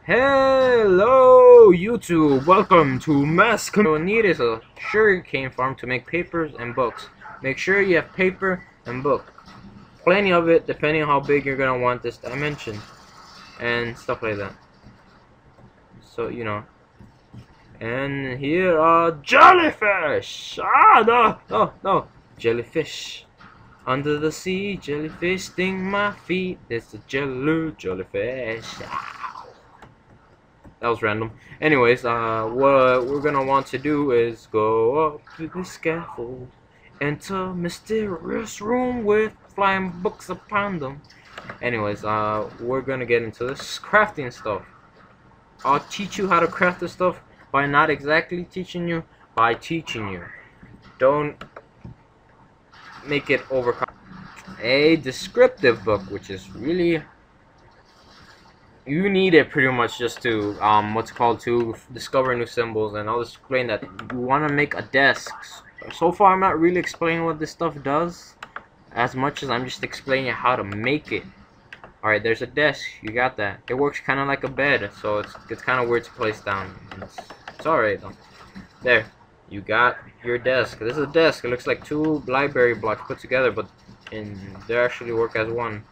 Hello YouTube, welcome to Mass You'll need is a sugarcane farm to make papers and books. Make sure you have paper and book. Plenty of it depending on how big you're gonna want this dimension and stuff like that. So and here are jellyfish! No, jellyfish. Under the sea, jellyfish sting my feet. It's a jellyfish. That was random. Anyways, what we're gonna want to do is go up to the scaffold, enter mysterious room with flying books upon them. Anyways, we're gonna get into this crafting stuff. I'll teach you how to craft this stuff by not exactly teaching you, by teaching you. Don't make it overcome. A descriptive book, which is really, you need it pretty much just to to discover new symbols. And I'll explain that. You want to make a desk. So far I'm not really explaining what this stuff does as much as I'm just explaining how to make it. Alright, there's a desk, you got that. It works kind of like a bed, so it's kind of weird to place down. It's alright though. There, you got your desk. This is a desk. It looks like two library blocks put together, but they actually work as one.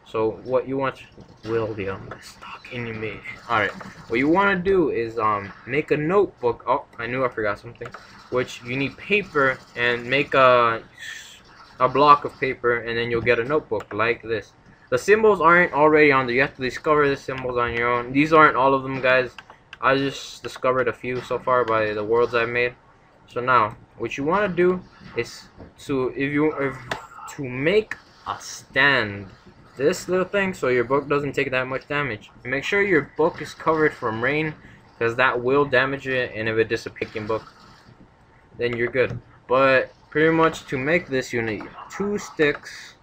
So what you want, William, stuck in me. Alright, what you want to do is make a notebook. Oh, I knew I forgot something. Which you need paper, and make a block of paper, and then you'll get a notebook like this. The symbols aren't already on there. You have to discover the symbols on your own. These aren't all of them, guys. I just discovered a few so far by the worlds I've made. So now, what you want to do is to make a stand. This little thing, so your book doesn't take that much damage. Make sure your book is covered from rain, because that will damage it, and if it disappears in book, then you're good. But pretty much to make this, you need 2 sticks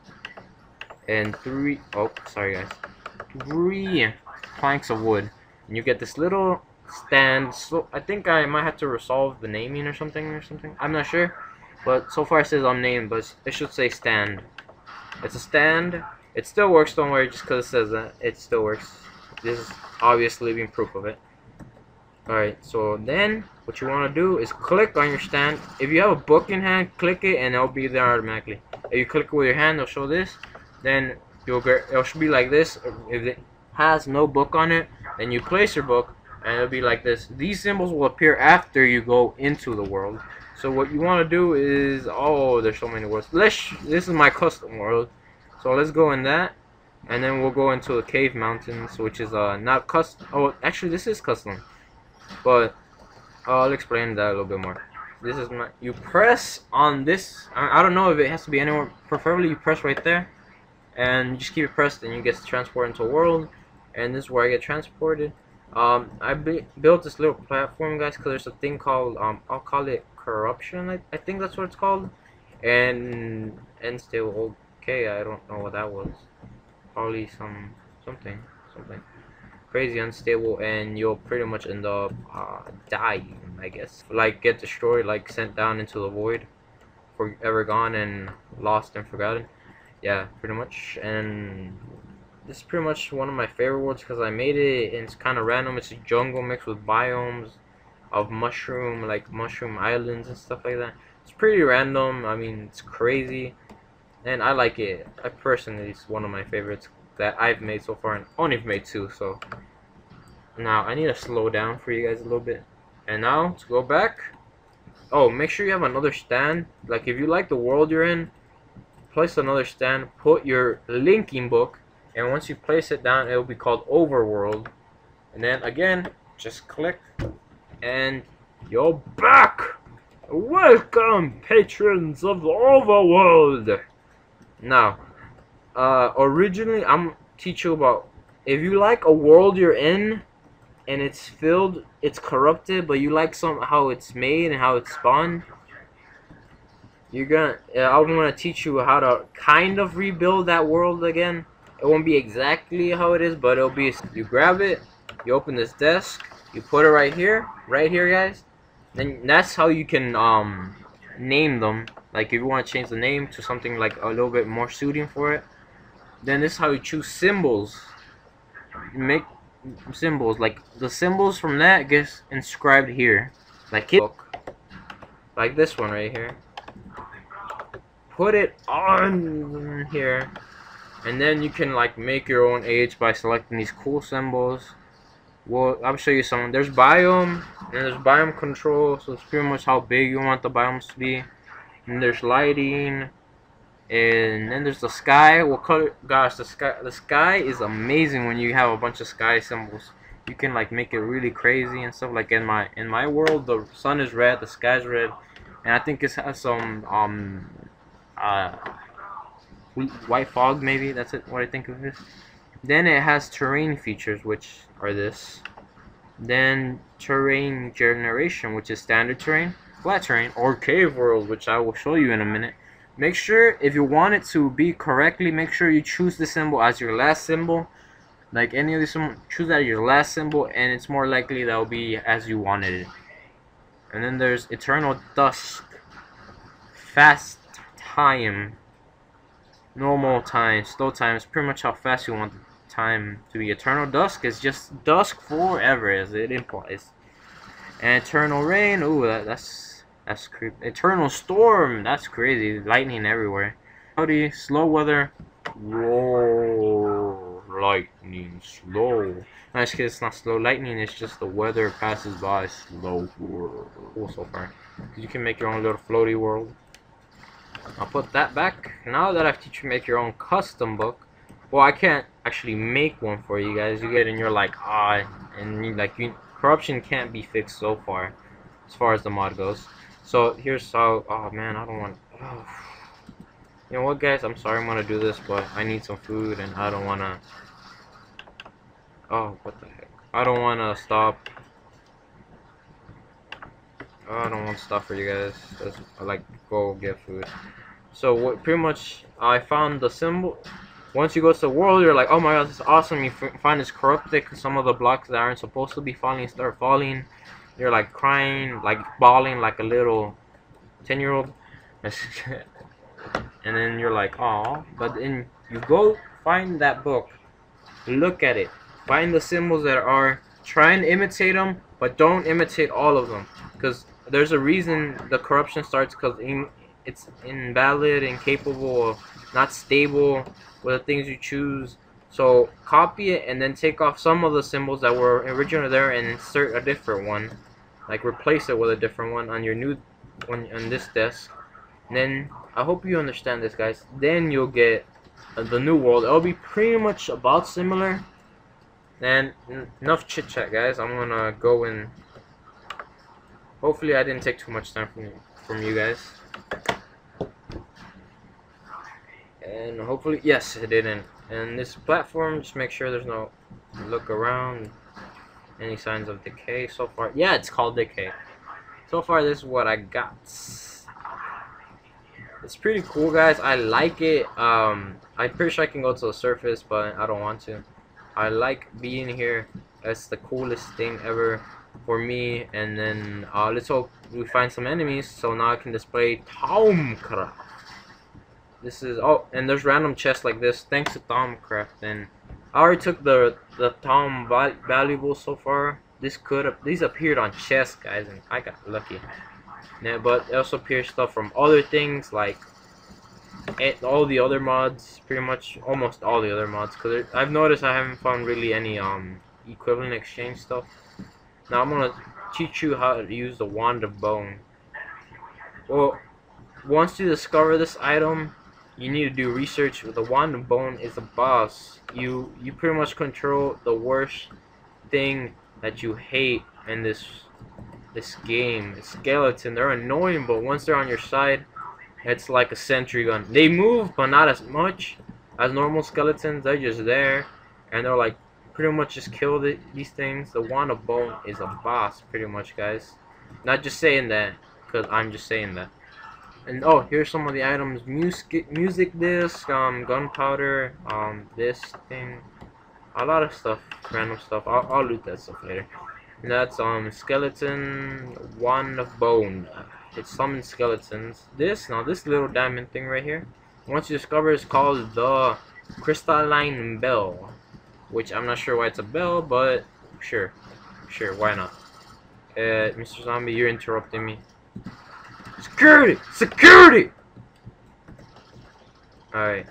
and 3 planks of wood, and you get this little stand. So I think I might have to resolve the naming or something. I'm not sure, but so far it says unnamed, but it should say stand. It's a stand. It still works, don't worry, just because it says that. It still works. This is obviously being proof of it. Alright, so then what you want to do is click on your stand. If you have a book in hand, click it and it'll be there automatically. If you click it with your hand, it'll show this. Then it should be like this. If it has no book on it, then you place your book and it'll be like this. These symbols will appear after you go into the world. So what you want to do is, oh, there's so many worlds. This is my custom world. So let's go in that, and then we'll go into the cave mountains, which is not custom. Oh, actually this is custom, but I'll explain that a little bit more. This is you press on this. I don't know if it has to be anywhere. Preferably you press right there, and you just keep it pressed, and you get transported into a world. And this is where I get transported. I built this little platform, guys, because there's a thing called I'll call it corruption. I think that's what it's called, and still. Okay, I don't know what that was. Probably something crazy unstable, and you'll pretty much end up dying, I guess. Like get destroyed, like sent down into the void, forever gone and lost and forgotten. Yeah, pretty much. And this is pretty much one of my favorite worlds because I made it, and it's kind of random. It's a jungle mixed with biomes of mushroom islands and stuff like that. It's pretty random. I mean, it's crazy. And I like it. I personally, it's one of my favorites that I've made so far, and only made 2. So now I need to slow down for you guys a little bit. And now to go back. Oh, make sure you have another stand. Like if you like the world you're in, place another stand. Put your linking book, and once you place it down, it will be called Overworld. And then again, just click, and you're back. Welcome, patrons of the Overworld. Now, originally, I'm teach you about, if you like a world you're in, and it's corrupted, but you like how it's made and how it's spawned, I'm gonna teach you how to kind of rebuild that world again. It won't be exactly how it is, but it'll be, you grab it, you open this desk, you put it right here, guys. Then that's how you can, name them. Like if you want to change the name to something like a little bit more suiting for it, then this is how you choose symbols. symbols. Like the symbols from that gets inscribed here, like it, like this one right here. Put it on here, and then you can like make your own age by selecting these cool symbols. Well, I'll show you some. There's biome, and there's biome control, so it's pretty much how big you want the biomes to be. And there's lighting, and then there's the sky. What color? Gosh, the sky is amazing when you have a bunch of sky symbols. You can like make it really crazy and stuff. Like in my world, the sun is red, the sky's red, and I think it has some white fog, maybe. That's it. What I think of it. Then it has terrain features, which are this. Then terrain generation, which is standard terrain, flat terrain, or cave world, which I will show you in a minute. Make sure, if you want it to be correctly, make sure you choose the symbol as your last symbol. Like any of these, choose that as your last symbol, and it's more likely that will be as you wanted it. And then there's eternal dusk, fast time, normal time, slow time. It's pretty much how fast you want the time to be. Eternal dusk is just dusk forever, as it implies. And eternal rain, ooh, that's creepy. Eternal storm, that's crazy. Lightning everywhere. Cloudy, slow weather, roar, lightning, slow. No, just kidding, it's not slow lightning. It's just the weather passes by slow. Cool so far. You can make your own little floaty world. I'll put that back. Now that I've teach you make your own custom book. Well, I can't actually make one for you guys. You get in, you're like, and corruption can't be fixed so far, as far as the mod goes. So here's how. Oh man, I don't want. Oh. You know what, guys? I'm sorry I'm gonna do this, but I need some food, and I don't wanna. Oh, what the heck? I don't wanna stop. Oh, I don't want to stop for you guys. I like go get food. So what? Pretty much, I found the symbol. Once you go to the world, you're like, oh my god, this is awesome. You find it's corrupted because some of the blocks that aren't supposed to be falling start falling. You're like crying, like bawling like a little 10-year-old. And then you're like, aw. But then you go find that book, look at it, find the symbols that are, try and imitate them, but don't imitate all of them. Because there's a reason the corruption starts, because it's invalid, incapable, not stable with the things you choose. So copy it and then take off some of the symbols that were originally there and insert a different one, like replace it with a different one on your new one on this desk. And then I hope you understand this, guys. Then you'll get the new world. It'll be pretty much about similar. And enough chit chat, guys. I'm gonna go and hopefully I didn't take too much time from you guys. And hopefully, yes, it didn't. And this platform, just make sure there's no look around, any signs of decay so far. Yeah, it's called decay. So far, this is what I got. It's pretty cool, guys. I like it. I'm pretty sure I can go to the surface, but I don't want to. I like being here. That's the coolest thing ever for me. And then let's hope we find some enemies, so now I can display Thaumcraft. This is, oh, and there's random chests like this thanks to Thaumcraft. And I already took the Thaum valuable so far. These appeared on chests, guys, and I got lucky. Yeah, but it also appears stuff from other things, like all the other mods, pretty much almost all the other mods. Cause I've noticed I haven't found really any equivalent exchange stuff. Now I'm gonna teach you how to use the Wand of Bone. Well, once you discover this item, you need to do research. The Wand of Bone is a boss. You pretty much control the worst thing that you hate in this game. It's skeleton. They're annoying, but once they're on your side, it's like a sentry gun. They move, but not as much as normal skeletons. They're just there, and they're like pretty much just kill these things. The Wand of Bone is a boss, pretty much, guys. Not just saying that, because I'm just saying that. And oh, here's some of the items: music disc, gunpowder, this thing, a lot of stuff, random stuff. I'll loot that stuff later. And that's skeleton Wand of Bone. It summons skeletons. This little diamond thing right here, once you discover, it's called the Crystalline Bell. which I'm not sure why it's a bell, but sure, why not? Mr. Zombie, you're interrupting me. Security! Security! Alright.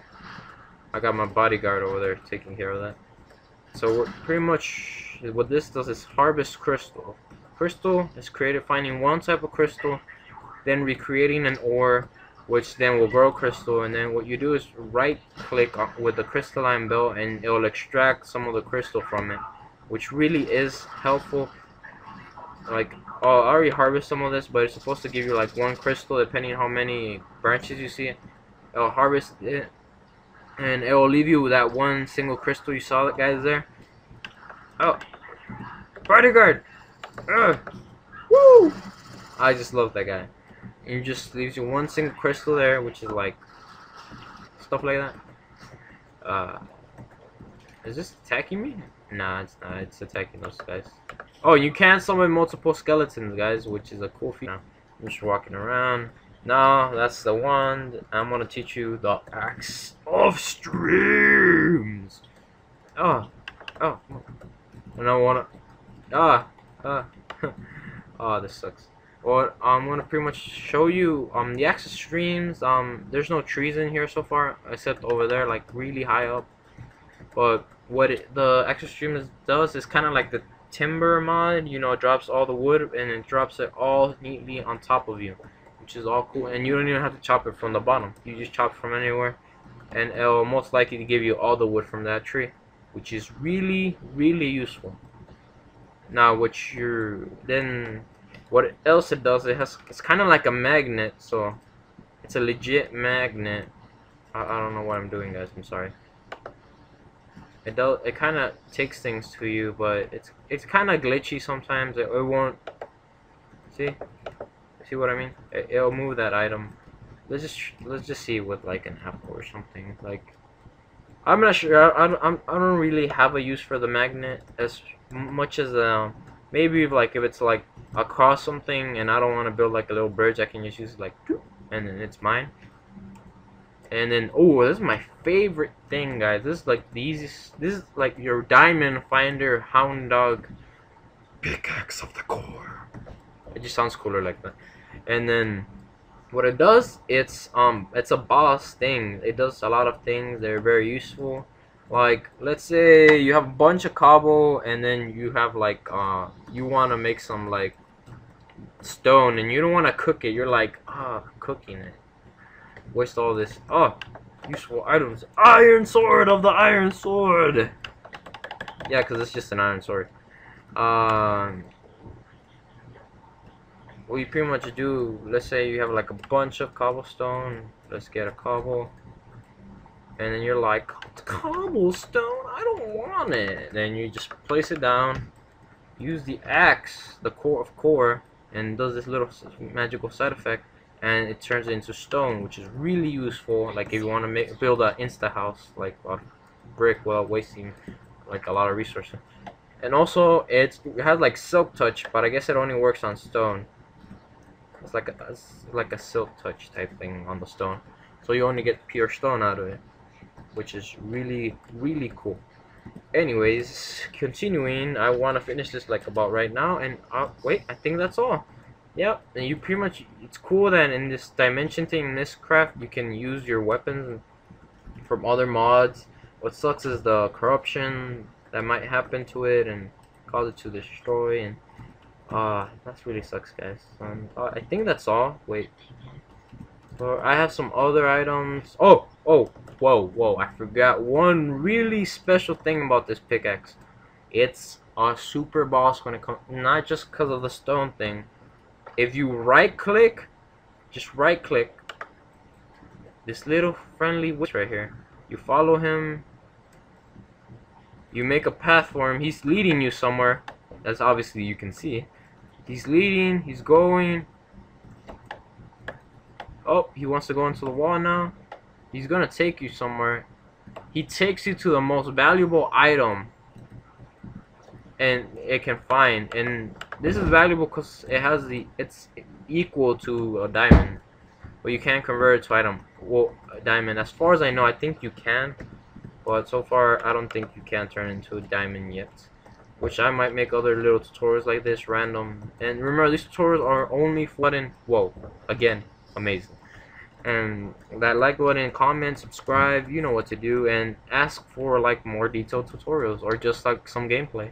I got my bodyguard over there taking care of that. So pretty much what this does is harvest crystal. Crystal is created finding one type of crystal, then recreating an ore, which then will grow crystal, and then what you do is right click with the crystalline bell and it will extract some of the crystal from it, which really is helpful. Like, I already harvest some of this, but it's supposed to give you like one crystal depending on how many branches you see. It'll harvest it and it will leave you with that one single crystal. You saw that guys there. Oh, bodyguard! Woo! I just love that guy. And it just leaves you one single crystal there, which is like stuff like that. Is this attacking me? Nah, it's not. It's attacking those guys. Oh, you can summon multiple skeletons, guys, which is a cool feature. I'm just walking around. No, that's the one. I'm gonna teach you the Axe of Streams. Oh. I don't wanna. Oh, this sucks. Well, I'm gonna pretty much show you the Axe of Streams. There's no trees in here so far, except over there, like really high up. But what the Axe of Streams does is kind of like the timber mod. You know, it drops all the wood and it drops it all neatly on top of you, which is all cool. And you don't even have to chop it from the bottom. You just chop it from anywhere, and it'll most likely give you all the wood from that tree, which is really useful. Now, what else it does? It's kind of like a magnet, so it's a legit magnet. I don't know what I'm doing, guys. I'm sorry. It kind of takes things to you, but it's kind of glitchy sometimes. It won't see what I mean. It'll move that item. Let's just see with like an apple or something. Like, I'm not sure. I don't really have a use for the magnet as much as maybe like if it's like across something and I don't want to build like a little bridge, I can just use like, and then it's mine. And then, oh, this is my favorite thing, guys. This is like the easiest. This is like your diamond finder hound dog pickaxe of the core. It just sounds cooler like that. And then what it does, it's a boss thing. It does a lot of things that are very useful. Like, let's say you have a bunch of cobble and then you have like you want to make some like stone and you don't want to cook it. You're like, cooking it, waste all this. Useful items. Iron sword of the iron sword. Yeah, because it's just an iron sword. What you pretty much do, let's say you have like a bunch of cobblestone. Let's get a cobble. And then you're like, cobblestone? I don't want it. Then you just place it down. Use the axe, the core of core, and does this little magical side effect. And it turns it into stone, which is really useful. Like if you want to build an insta house, like a brick, without wasting like a lot of resources. And also it has like silk touch, but I guess it only works on stone. It's like a silk touch type thing on the stone, so you only get pure stone out of it, which is really cool. Anyways, continuing, I want to finish this like about right now, and wait, I think that's all. Yep, and you pretty much, it's cool that in this dimension thing, in this craft, you can use your weapons from other mods. What sucks is the corruption that might happen to it and cause it to destroy, and that really sucks, guys. I think that's all. Wait, I have some other items. Whoa, I forgot one really special thing about this pickaxe. It's a super boss when it comes, not just because of the stone thing. If you right click, just right click this little friendly witch right here, you follow him, you make a path for him. He's leading you somewhere. That's obviously you can see. He's leading, he's going. Oh, he wants to go into the wall now. He's gonna take you somewhere. He takes you to the most valuable item and it can find, and this is valuable because it's equal to a diamond, but you can't convert it to item. Well, a diamond, as far as I know, I think you can, but so far I don't think you can turn into a diamond yet. Which I might make other little tutorials like this, random. And remember, these tutorials are only flooding. Whoa, again, amazing. And that like button, comment, subscribe, you know what to do, and ask for like more detailed tutorials or just like some gameplay.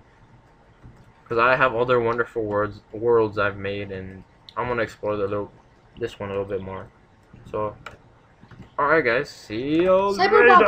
Because I have other wonderful worlds I've made, and I'm gonna explore this one a little bit more. So, alright guys, see you Cyberbug. later.